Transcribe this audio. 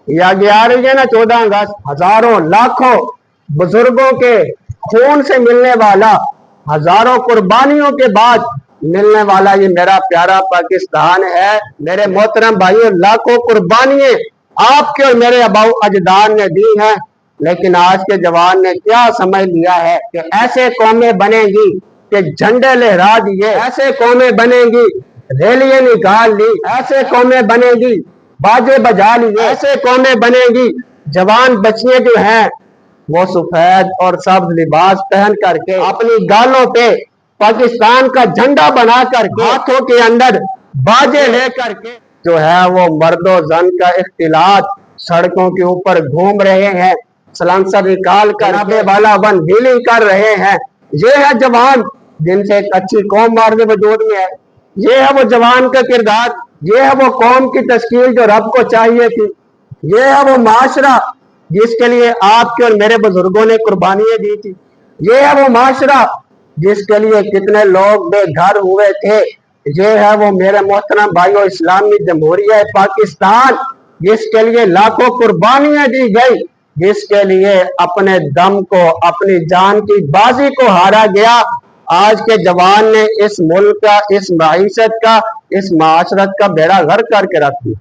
याद आ रही है ना 14 अगस्त, हजारों लाखों बुजुर्गों के खून से मिलने वाला, हजारों कुर्बानियों के बाद मिलने वाला ये मेरा प्यारा पाकिस्तान है। मेरे मोहतरम भाइयों, लाखों कुर्बानियां आपके और मेरे आबाओ अजदाद ने दी हैं, लेकिन आज के जवान ने क्या समझ लिया है कि ऐसे कौमें बनेगी कि झंडे लहरा दिए, ऐसे कौमें बनेगी रैलियां निकाल ली, ऐसे कौमें बनेगी बाजे बजा लिए, ऐसे कौमें बनेगी जवान बच्चियां जो हैं वो सफेद और सब्ज लिबास पहन करके अपनी गालों पे पाकिस्तान का झंडा बना करके हाथों के अंदर बाजे ले करके जो है वो मर्दो जन का इख्तिलात सड़कों के ऊपर घूम रहे हैं, सलांसर निकाल कर वाला वन व्हीलिंग कर रहे हैं। ये है जवान जिनसे एक अच्छी कौम मारने वजूद में है। ये है वो जवान का किरदार, ये है वो कौम की तश्कील जो रब को चाहिए थी, ये है वो माशरा जिसके लिए आपके और मेरे बुजुर्गों ने कुर्बानियां दी थी, ये है वो माशरा जिसके लिए कितने लोग बेघर हुए थे, ये है वो मेरे मोहतरम भाइयों इस्लामी जमहूरिया पाकिस्तान जिसके लिए लाखों कुर्बानियां दी गई, जिसके लिए अपने दम को, अपनी जान की बाजी को हारा गया। आज के जवान ने इस मुल्क का, इस माईशत का, इस माशरत का बेड़ा गर्क करके रख दिया।